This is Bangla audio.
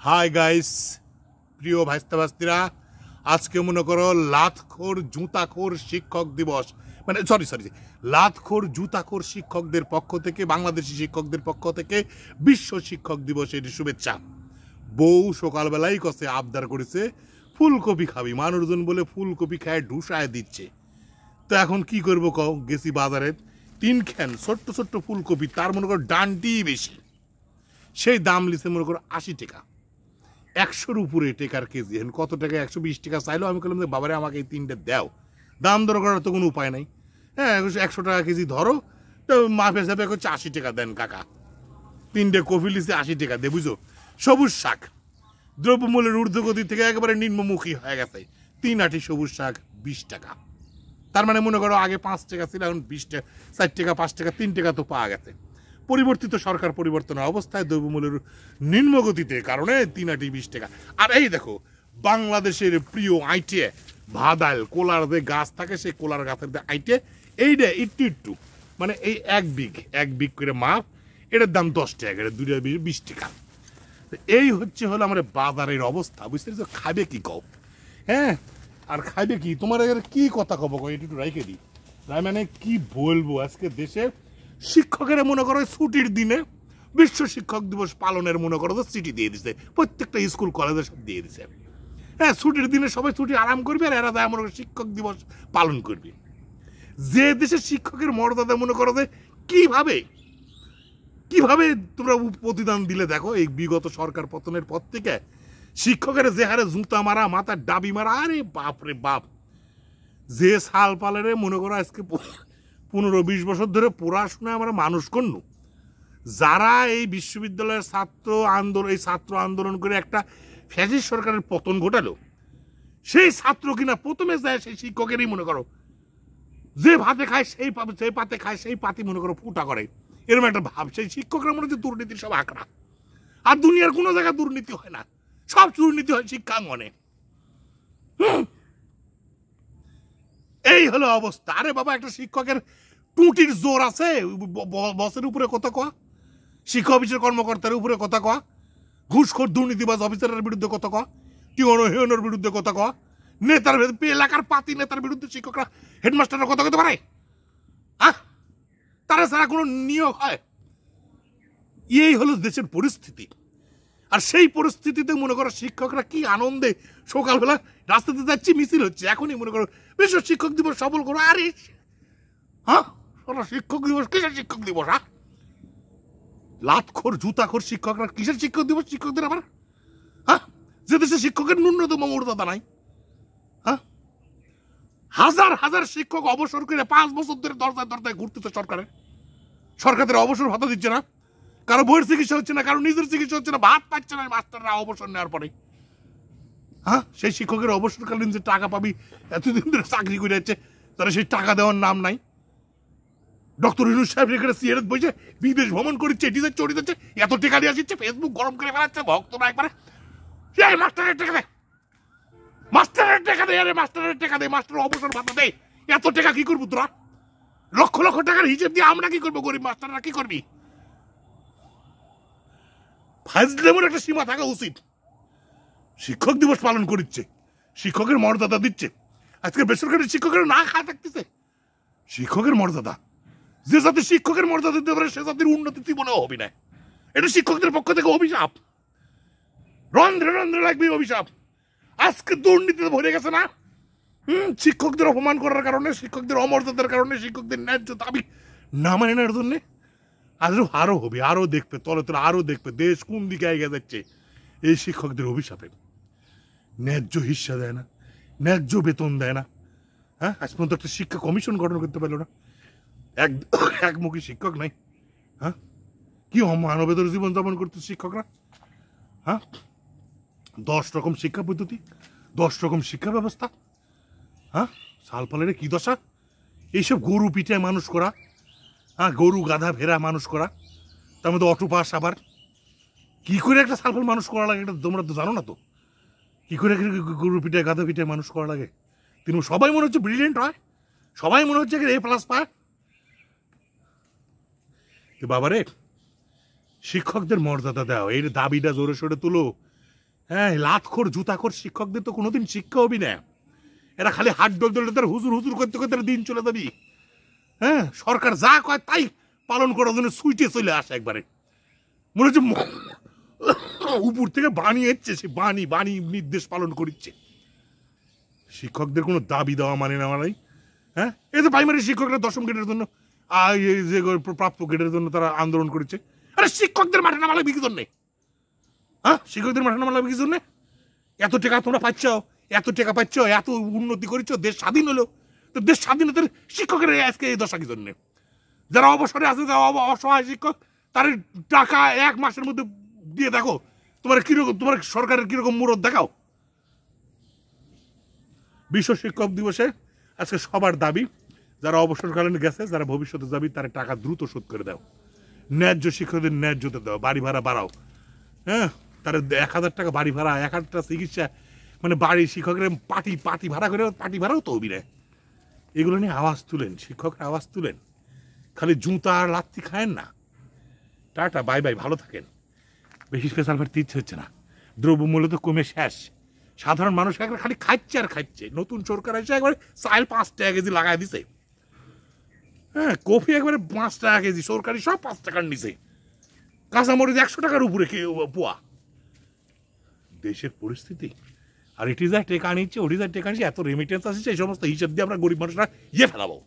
হাই গাইস, প্রিয় ভাইস্তা ভাস্তিরা, আজকে মনে করো লাতখোর জুতাখোর শিক্ষক দিবস, মানে সরি লাতখোর জুতাখোর শিক্ষকদের পক্ষ থেকে, বাংলাদেশি শিক্ষকদের পক্ষ থেকে বিশ্ব শিক্ষক দিবসের শুভেচ্ছা। বউ সকালবেলাই কষে আবদার করেছে ফুলকপি খাবি, মানুষজন বলে ফুলকপি খায় ঢুসায় দিচ্ছে। তো এখন কি করবো কও, গেছি বাজারে, 3 খান ছোট্ট ছোট্ট ফুলকপি, তার মনে করো ডান্টি বেশি, সেই দাম লিখে মনে করো 80 টাকা, 100-র উপরে টেকার কেজি। এখন কত টাকা, 120 টাকা চাইলো। আমি বললাম যে বাবারে আমাকে এই 3টে দাও, দাম দর করার তো কোনো উপায় নাই। হ্যাঁ, 100 টাকা কেজি ধরো, তো মাপে সাপে করছে 80 টাকা দেন কাকা। 3টে কফি লিখে 80 টাকা দে, বুঝো। সবুজ শাক দ্রব্যমূল্যের ঊর্ধ্বগতি থেকে একেবারে নিম্নমুখী হয়ে গেছে, 3 আঁটি সবুজ শাক 20 টাকা। তার মানে মনে করো আগে 5 টাকা ছিল, এখন 20 টাকা, 4 টাকা 5 টাকা, 3 টাকা তো পাওয়া গেছে। পরিবর্তিত সরকার পরিবর্তনের অবস্থায় দ্রব্যমূল্যের নিম্নগতিতে কারণে 3 আঁটি 20 টাকা। আর এই দেখো, বাংলাদেশের প্রিয় আইটে ভাদাল কোলার যে গাছ থাকে, সেই কোলার গাছের যে আইটে, এইটা একটু মানে এই 1 বিঘ করে মাপ, এটার দাম 10 টাকা, এটা 2 20 টাকা। এই হলো আমার বাজারের অবস্থা, বুঝতে পারছো? খাবে কি কও? হ্যাঁ, আর খাইবে কি? তোমার কি কথা কব, একটু রাইখে দিই। মানে কি বলবো, আজকে দেশে শিক্ষকেরা মনে করো ছুটির দিনে বিশ্ব শিক্ষক দিবস পালনের মনে করো তো চিঠি দিয়ে দিছে, প্রত্যেকটা স্কুল কলেজে সব দিয়ে দিছে। হ্যাঁ, ছুটির দিনে সবাই ছুটি আরাম করবে, আর এরা যায় মনে করো শিক্ষক দিবস পালন করবে। যে দেশে শিক্ষকের মর্যাদা মনে করো যে কিভাবে তোমরা প্রতিদান দিলে দেখো, এই বিগত সরকার পতনের পর থেকে শিক্ষকের যে হারে জুতা মারা, মাথার ডাবি মারা, আরে বাপ রে বাপ। যে সাল পালেরে মনে করো আজকে 15-20 বছর ধরে পড়াশোনা আমরা মানুষ করনু, যারা এই বিশ্ববিদ্যালয়ের ছাত্র আন্দোলন করে একটা ফ্যাসিস্ট সরকারের পতন ঘটালো, সেই ছাত্র কিনা প্রথমে যায় সেই শিক্ষকেরই মনে করো যে ভাতে খায় সেই পাতে খায়, সেই পাতি মনে করো ফুটা করে, এরকম একটা ভাব। সেই শিক্ষকরা মনে হচ্ছে দুর্নীতির সব আঁকড়া। আর দুনিয়ার কোনো জায়গায় দুর্নীতি হয় না, সব দুর্নীতি হয় শিক্ষাঙ্গনে। এই হলো অবস্থা। আরে বাবা, একটা শিক্ষকের টুটির জোর আছে, বসের উপরে কথা কয়া, শিক্ষা অফিসের কর্মকর্তার উপরে কথা কয়া, ঘুষখোর দুর্নীতিবাজ অফিসারের বিরুদ্ধে কথা কয়া, টিওনোর বিরুদ্ধে কথা কয়া, নেতার এলাকার পাতি নেতার বিরুদ্ধে শিক্ষকরা হেডমাস্টারের কথা কইতে পারে? তারা ছাড়া কোনো নিয়োগ হয়? এই হলো দেশের পরিস্থিতি। আর সেই পরিস্থিতিতে মনে করো শিক্ষকরা কি আনন্দে সকালবেলা রাস্তাতে যাচ্ছি, মিছিল হচ্ছে, এখনই মনে করো বিশ্ব শিক্ষক দিবস সফল করো। আরে হ্যাঁ, শিক্ষক দিবস কিসের শিক্ষক দিবস? লাতখোর জুতাখোর শিক্ষকরা কিসের শিক্ষক দিবস? শিক্ষকদের আবার যে দেশে শিক্ষকের ন্যূনতম মর্যাদা নাই। হাজার হাজার শিক্ষক অবসর করে 5 বছর ধরে দরজায় ঘুরতেছে সরকারের অবসর ভাতা দিচ্ছে না, কারো বইয়ের চিকিৎসা হচ্ছে না, কারো নিজের চিকিৎসা হচ্ছে না, ভাত পাচ্ছে না মাস্টাররা অবসর নেওয়ার পরে। সেই শিক্ষকের অবসরকালীন যে টাকা পাবি, এতদিন ধরে চাকরি করে যাচ্ছে, তারা সেই টাকা দেওয়ার নাম নাই। ডক্টর ইউনূস সাহেব এখানে সিয়ারত বসে বিদেশ ভ্রমণ করছে, ডিজাইন চড়ি যাচ্ছে, এত টাকা দিয়ে আসছে, ফেসবুক গরম করে ফেলাচ্ছে, ভক্তরা একবারে মাস্টারের টাকা দেয়, মাস্টারের টাকা দেয়, আরে মাস্টারের টাকা দেয়, মাস্টার অবসর ভাতা দেয়। এত টাকা কি করবো তোরা? লক্ষ লক্ষ টাকার হিসেব দিয়ে আমরা কি করবো? গরিব মাস্টাররা কি করবি? ফাজলামের একটা সীমা থাকা উচিত। শিক্ষক দিবস পালন করছে, শিক্ষকের মর্যাদা দিচ্ছে, আজকে বেসরকারি শিক্ষকের না খায় থাকতেছে। শিক্ষকের মর্যাদা, যে জাতির শিক্ষকের মর্যাদা দিতে পারে সে জাতির উন্নতি জীবনেও হবে না। এটা শিক্ষকদের পক্ষ থেকে অভিশাপ, রন্ধ্রে রন্ধ্রে লাগবে অভিশাপ। আজকে দুর্নীতিতে ভরে গেছে না, শিক্ষকদের অপমান করার কারণে, শিক্ষকদের অমর্যাদার কারণে, শিক্ষকদের ন্যায্য দাবি না মানে নেওয়ার জন্যে। আরো হবে, আরো দেখবে, তলে তলে আরো দেখবে দেশ কোন দিকে এগিয়ে যাচ্ছে এই শিক্ষকদের অভিশাপে। ন্যায্য হিস্সা দেয় না, ন্যায্য বেতন দেয় না। আজ পর্যন্ত একটা শিক্ষা কমিশন গঠন করতে পারলো না, একমুখী শিক্ষক নাই। কি মানবেতর জীবনযাপন করতে শিক্ষকরা? 10 রকম শিক্ষা পদ্ধতি, 10 রকম শিক্ষা ব্যবস্থা। সালপালের কি দশা! এইসব গরু পিঠে মানুষ করা, গরু গাধা ভেড়া মানুষ করা, তার মধ্যে অটো পাস। আবার কি করে একটা সালপাল মানুষ করা লাগে, এটা তোমরা তো জানো না। তো কি করে গরু পিঠে গাধা পিঠে মানুষ করা লাগে? তিনি সবাই মনে হচ্ছে ব্রিলিয়েন্ট হয়, সবাই মনে হচ্ছে A+ পায়। বাবারে, শিক্ষকদের মর্যাদা দাও, এর দাবিটা জোরে সোরে তুলো। হ্যাঁ, লাতখোর জুতাখোর শিক্ষকদের তো কোনোদিন শিক্ষা হবি না। এরা খালি হাত ডল ডলে তার হুজুর হুজুর করতে করতে দিন চলে যাবি। হ্যাঁ, সরকার যা কয় তাই পালন করার জন্য সুইটে চলে আসে একবারে। মনে হচ্ছে উপর থেকে বানিয়েছে, সে বাণী নির্দেশ পালন করছে। শিক্ষকদের কোনো দাবি দেওয়া মানে নেওয়া নাই। হ্যাঁ, এই যে প্রাইমারি শিক্ষকরা 10ম গ্রেডের জন্য এই যে প্রাপ্য গ্রেডের জন্য তারা আন্দোলন করেছে। আরে শিক্ষকদের মাঠে নামা লাগবে কি জন্যে? হ্যাঁ, শিক্ষকদের মাঠে নামা লাগবে কি জন্যে? এত টাকা তোমরা পাচ্ছ, এত টাকা পাচ্ছ, এত উন্নতি করেছ, দেশ স্বাধীন হলো, তো দেশ স্বাধীনতার শিক্ষকের আজকে এই দশা কি জন্যে? যারা অবসরে আছে, যারা অসহায় শিক্ষক, তার টাকা 1 মাসের মধ্যে দিয়ে দেখো তোমার কিরকম, তোমার সরকারের কিরকম মুরত দেখাও। বিশ্ব শিক্ষক দিবসে আজকে সবার দাবি, যারা অবসরকালীন গেছে, যারা ভবিষ্যতে যাবি, তার টাকা দ্রুত শোধ করে দাও। ন্যায্য শিক্ষকদের ন্যায্যতা দাও, বাড়ি ভাড়া বাড়াও। হ্যাঁ, তার 1000 টাকা বাড়ি ভাড়া, 1 চিকিৎসা, মানে বাড়ি শিক্ষকের পাটি ভাড়া করে, পাটি ভাড়াও তো হবি না। এগুলো নিয়ে আওয়াজ তুলেন, শিক্ষকরা আওয়াজ তুলেন। খালি জুতা আর লাত্তি খায়েন না। টাটা, বাই বাই, ভালো থাকেন। বেশি স্পেশাল ভাবে ইচ্ছে হচ্ছে না, দ্রব্যমূল্য তো কমে শেষ। সাধারণ মানুষ একবার খালি খাচ্ছে আর খাচ্ছে। নতুন সরকার এসে একবারে চাল 5 টাকা কেজি লাগাই দিছে। হ্যাঁ, কফি একবারে 5 টাকা কেজি, সরকারি সব 5 টাকার নিচে। কাঁচামরিচ 100 টাকার উপরে পোয়া। দেশের পরিস্থিতি আর এটি যা টেকা নিচ্ছে, ওটি যা টেকা নিচ্ছে, এত রেমিটেন্স আসছে, এই সমস্ত হিসাব দিয়ে আমরা গরিব মানুষরা ফেলাবো।